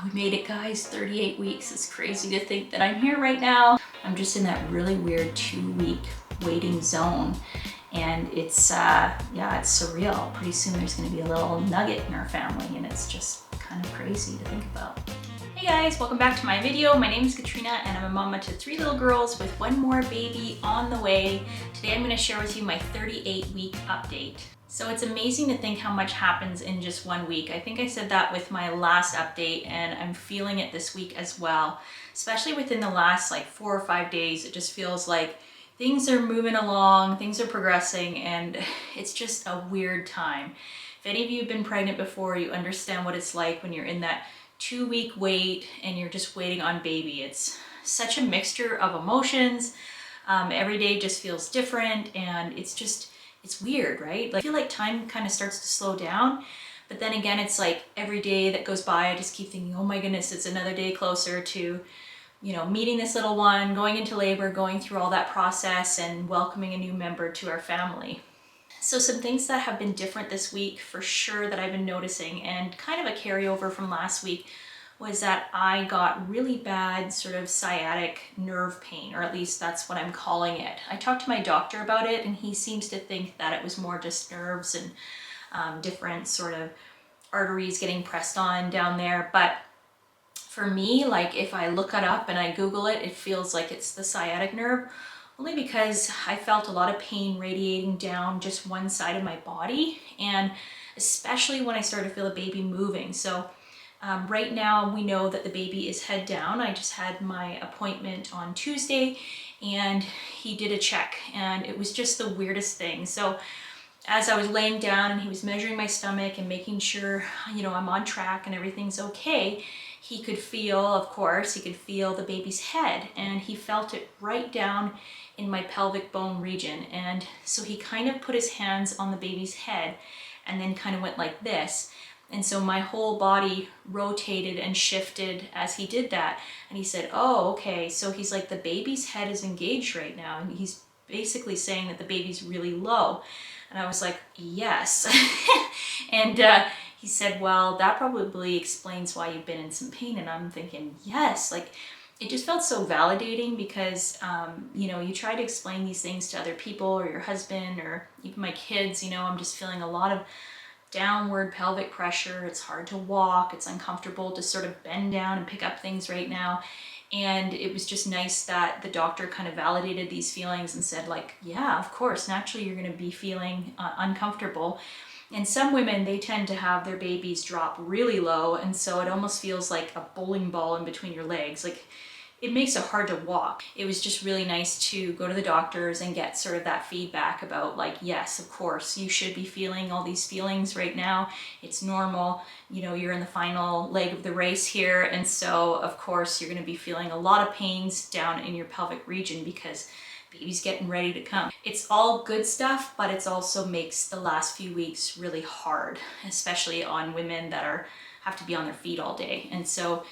We made it, guys. 38 weeks. It's crazy to think that I'm here right now. I'm just in that really weird 2-week waiting zone. And it's, yeah, it's surreal. Pretty soon there's gonna be a little nugget in our family, and it's just kind of crazy to think about. Hey guys, welcome back to my video. My name is Katrina and I'm a mama to 3 little girls with 1 more baby on the way. Today I'm gonna share with you my 38-week update. So it's amazing to think how much happens in just 1 week. I think I said that with my last update, and I'm feeling it this week as well. Especially within the last like 4 or 5 days, it just feels like things are moving along, things are progressing, and it's just a weird time. If any of you have been pregnant before, you understand what it's like when you're in that 2-week wait and you're just waiting on baby. It's such a mixture of emotions. Every day just feels different, and it's weird, right? Like, I feel like time kind of starts to slow down, but then again, it's like every day that goes by, I just keep thinking, oh my goodness, it's another day closer to, you know, meeting this little one, going into labor, going through all that process, and welcoming a new member to our family. So some things that have been different this week for sure that I've been noticing, and kind of a carryover from last week, was that I got really bad sort of sciatic nerve pain, or at least that's what I'm calling it. I talked to my doctor about it, and he seems to think that it was more just nerves and different sort of arteries getting pressed on down there. But for me, like, if I look it up and I Google it, it feels like it's the sciatic nerve, only because I felt a lot of pain radiating down just one side of my body, and especially when I started to feel the baby moving. So right now we know that the baby is head down. I just had my appointment on Tuesday and he did a check, and it was just the weirdest thing. So as I was laying down and he was measuring my stomach and making sure, you know, I'm on track and everything's okay, he could feel, of course, he could feel the baby's head, and he felt it right down in my pelvic bone region. And so he kind of put his hands on the baby's head and then kind of went like this. And so my whole body rotated and shifted as he did that. And he said, oh, okay. So he's like, the baby's head is engaged right now. And he's basically saying that the baby's really low. And I was like, yes. And he said, well, that probably explains why you've been in some pain. And I'm thinking, yes, like, it just felt so validating because, you know, you try to explain these things to other people or your husband or even my kids. You know, I'm just feeling a lot of downward pelvic pressure. It's hard to walk. It's uncomfortable to sort of bend down and pick up things right now. And it was just nice that the doctor kind of validated these feelings and said, like, yeah, of course, naturally you're going to be feeling uncomfortable. And some women, they tend to have their babies drop really low, and so it almost feels like a bowling ball in between your legs. Like, it makes it hard to walk. It was just really nice to go to the doctors and get sort of that feedback about, like, yes, of course, you should be feeling all these feelings right now. It's normal. You know, you're in the final leg of the race here. And so, of course, you're going to be feeling a lot of pains down in your pelvic region because baby's getting ready to come. It's all good stuff, but it also makes the last few weeks really hard, especially on women that have to be on their feet all day. And so,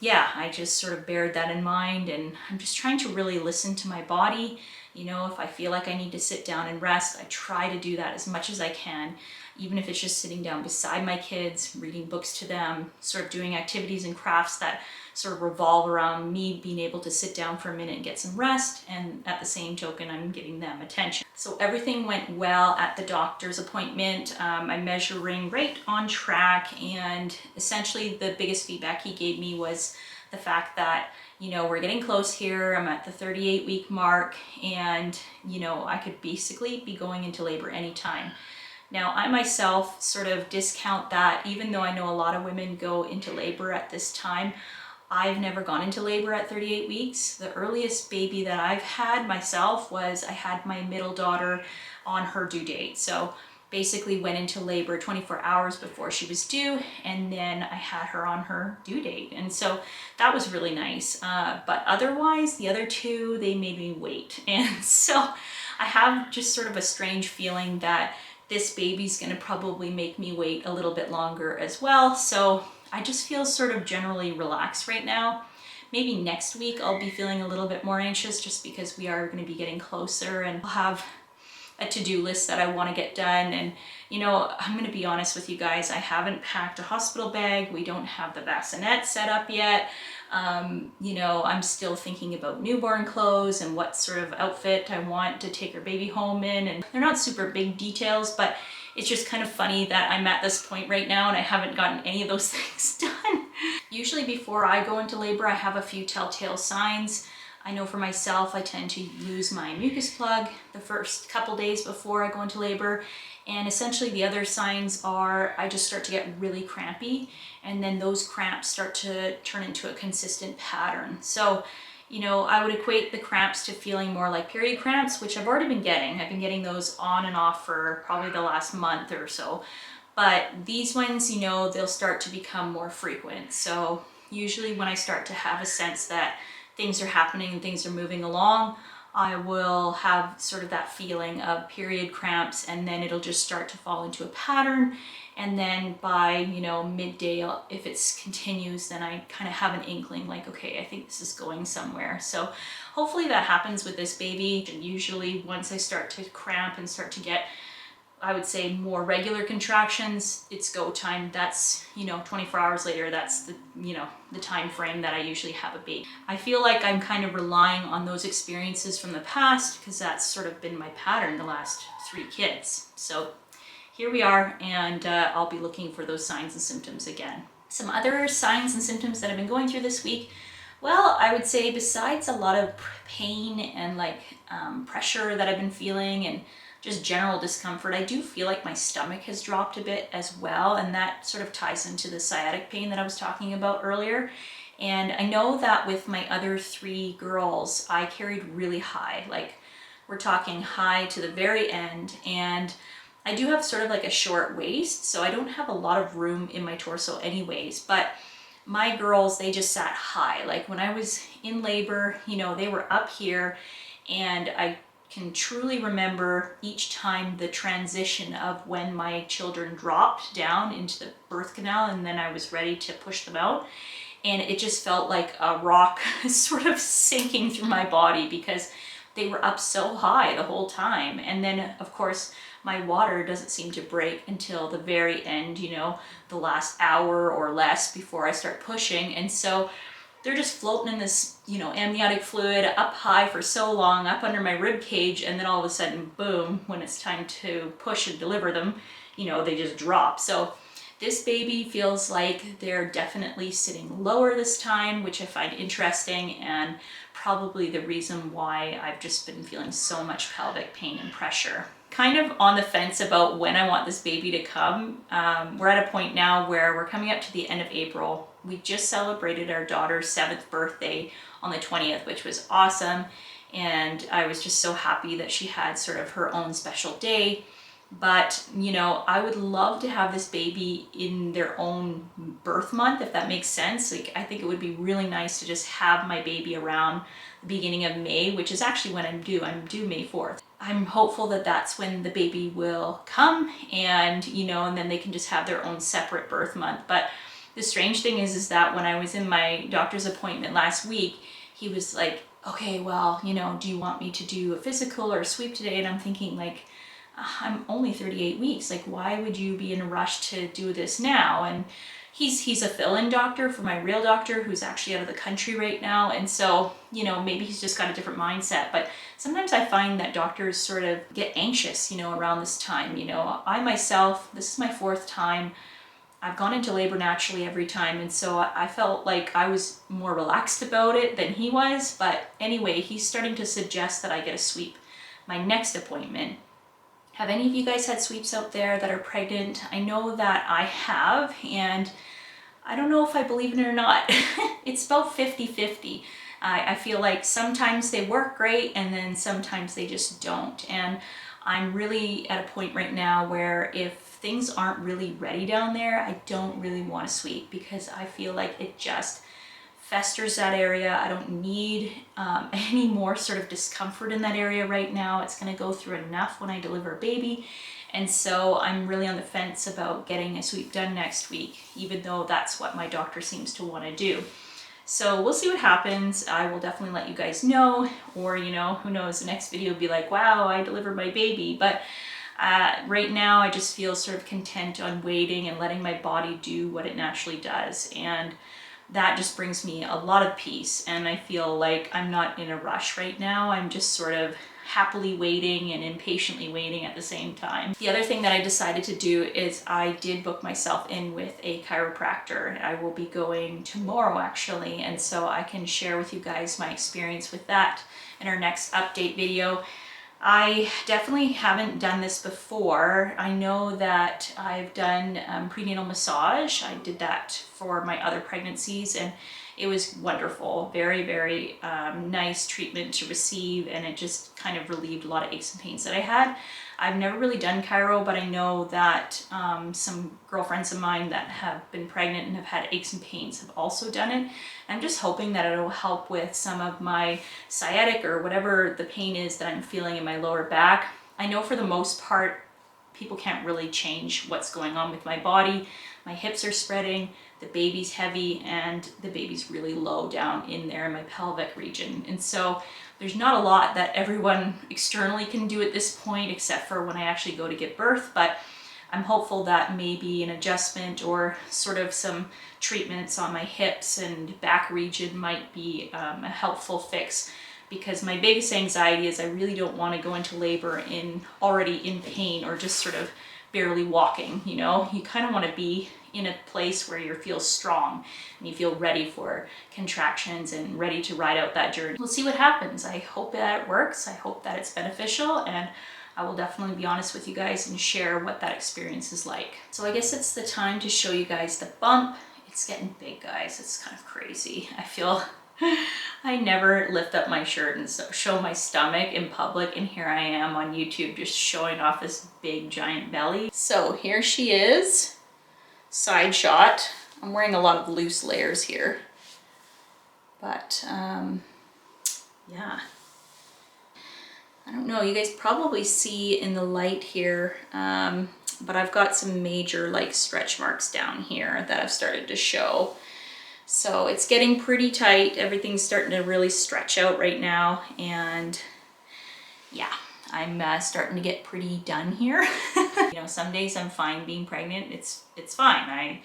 yeah, I just sort of bared that in mind, and I'm just trying to really listen to my body. You know, if I feel like I need to sit down and rest, I try to do that as much as I can, even if it's just sitting down beside my kids, reading books to them, sort of doing activities and crafts that sort of revolve around me being able to sit down for a minute and get some rest, and at the same token, I'm giving them attention. So everything went well at the doctor's appointment. I'm measuring right on track, and essentially the biggest feedback he gave me was the fact that, you know, we're getting close here. I'm at the 38-week mark, and, you know, I could basically be going into labor anytime. Now, I myself sort of discount that, even though I know a lot of women go into labor at this time. I've never gone into labor at 38 weeks. The earliest baby that I've had myself was, I had my middle daughter on her due date. So basically went into labor 24 hours before she was due, and then I had her on her due date. And so that was really nice. But otherwise, the other two, they made me wait. And so I have just sort of a strange feeling that this baby's gonna probably make me wait a little bit longer as well. So I just feel sort of generally relaxed right now. Maybe next week I'll be feeling a little bit more anxious, just because we are going to be getting closer, and I'll have a to-do list that I want to get done. And you know, I'm going to be honest with you guys, I haven't packed a hospital bag. We don't have the bassinet set up yet. You know, I'm still thinking about newborn clothes and what sort of outfit I want to take our baby home in. And they're not super big details, but it's just kind of funny that I'm at this point right now and I haven't gotten any of those things done. Usually before I go into labor, I have a few telltale signs. I know for myself, I tend to lose my mucus plug the first couple days before I go into labor. And essentially the other signs are I just start to get really crampy, and then those cramps start to turn into a consistent pattern. So, you know, I would equate the cramps to feeling more like period cramps, which I've already been getting. I've been getting those on and off for probably the last month or so. But these ones, you know, they'll start to become more frequent. So usually when I start to have a sense that things are happening and things are moving along, I will have sort of that feeling of period cramps, and then it'll just start to fall into a pattern. And then by, you know, midday, if it continues, then I kind of have an inkling like, okay, I think this is going somewhere. So hopefully that happens with this baby. And usually once I start to cramp and start to get, I would say, more regular contractions, it's go time. That's, you know, 24 hours later, that's the, you know, the time frame that I usually have a baby. I feel like I'm kind of relying on those experiences from the past because that's sort of been my pattern the last 3 kids. So here we are, and I'll be looking for those signs and symptoms again. Some other signs and symptoms that I've been going through this week. Well, I would say besides a lot of pain and like pressure that I've been feeling and just general discomfort, I do feel like my stomach has dropped a bit as well, and that sort of ties into the sciatic pain that I was talking about earlier. And I know that with my other 3 girls, I carried really high, like we're talking high to the very end, and I do have sort of like a short waist, so I don't have a lot of room in my torso anyways, but my girls, they just sat high. Like when I was in labor, you know, they were up here, and I can truly remember each time the transition of when my children dropped down into the birth canal and then I was ready to push them out. And it just felt like a rock sort of sinking through my body because they were up so high the whole time. And then of course, my water doesn't seem to break until the very end, you know, the last hour or less before I start pushing. And so they're just floating in this, you know, amniotic fluid up high for so long, up under my rib cage, and then all of a sudden, boom, when it's time to push and deliver them, you know, they just drop. So this baby feels like they're definitely sitting lower this time, which I find interesting, and probably the reason why I've just been feeling so much pelvic pain and pressure. Kind of on the fence about when I want this baby to come. We're at a point now where we're coming up to the end of April. We just celebrated our daughter's 7th birthday on the 20th, which was awesome. And I was just so happy that she had sort of her own special day. But, you know, I would love to have this baby in their own birth month, if that makes sense. Like, I think it would be really nice to just have my baby around the beginning of May, which is actually when I'm due. I'm due May 4th. I'm hopeful that that's when the baby will come, and, you know, and then they can just have their own separate birth month. But the strange thing is that when I was in my doctor's appointment last week, he was like, okay, well, you know, do you want me to do a physical or a sweep today? And I'm thinking like, I'm only 38 weeks. Like, why would you be in a rush to do this now? And he's a fill-in doctor for my real doctor who's actually out of the country right now. And so, you know, maybe he's just got a different mindset. But sometimes I find that doctors sort of get anxious, you know, around this time. You know, I myself, this is my 4th time. I've gone into labor naturally every time. And so I felt like I was more relaxed about it than he was. But anyway, he's starting to suggest that I get a sweep my next appointment. Have any of you guys had sweeps out there that are pregnant? I know that I have, and I don't know if I believe in it or not. It's about 50-50. I feel like sometimes they work great and then sometimes they just don't. And I'm really at a point right now where if things aren't really ready down there, I don't really want to sweep because I feel like it just festers that area. I don't need any more sort of discomfort in that area right now. It's going to go through enough when I deliver a baby. And so I'm really on the fence about getting a sweep done next week, even though that's what my doctor seems to want to do. So we'll see what happens. I will definitely let you guys know, or you know, who knows, the next video will be like, wow, I delivered my baby. But right now I just feel sort of content on waiting and letting my body do what it naturally does. And that just brings me a lot of peace. And I feel like I'm not in a rush right now. I'm just sort of happily waiting and impatiently waiting at the same time. The other thing that I decided to do is I did book myself in with a chiropractor. I will be going tomorrow actually, and so I can share with you guys my experience with that in our next update video. I definitely haven't done this before. I know that I've done prenatal massage. I did that for my other pregnancies and it was wonderful. Very, very nice treatment to receive, and it just kind of relieved a lot of aches and pains that I had. I've never really done chiro, but I know that some girlfriends of mine that have been pregnant and have had aches and pains have also done it. I'm just hoping that it'll help with some of my sciatic or whatever the pain is that I'm feeling in my lower back. I know for the most part, people can't really change what's going on with my body. My hips are spreading, the baby's heavy, and the baby's really low down in there in my pelvic region. And so there's not a lot that everyone externally can do at this point, except for when I actually go to give birth. But I'm hopeful that maybe an adjustment or sort of some treatments on my hips and back region might be a helpful fix, because my biggest anxiety is I really don't want to go into labor already in pain or just sort of barely walking. You know, you kind of want to be in a place where you feel strong and you feel ready for contractions and ready to ride out that journey. We'll see what happens. I hope that it works. I hope that it's beneficial, and I will definitely be honest with you guys and share what that experience is like. So I guess it's the time to show you guys the bump. It's getting big, guys. It's kind of crazy. I feel I never lift up my shirt and show my stomach in public, and here I am on YouTube just showing off this big giant belly. So here she is, side shot. I'm wearing a lot of loose layers here, but yeah. I don't know, you guys probably see in the light here, but I've got some major like stretch marks down here that I've started to show. So it's getting pretty tight. Everything's starting to really stretch out right now. And yeah, I'm starting to get pretty done here. You know, some days I'm fine being pregnant. It's fine.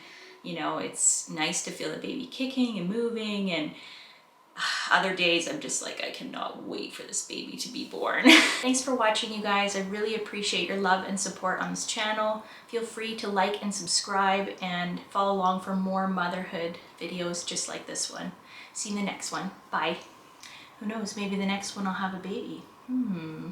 You know, it's nice to feel the baby kicking and moving, and other days I'm just like, I cannot wait for this baby to be born. Thanks for watching, you guys. I really appreciate your love and support on this channel. Feel free to like and subscribe and follow along for more motherhood videos just like this one. See you in the next one. Bye. Who knows, maybe the next one I'll have a baby.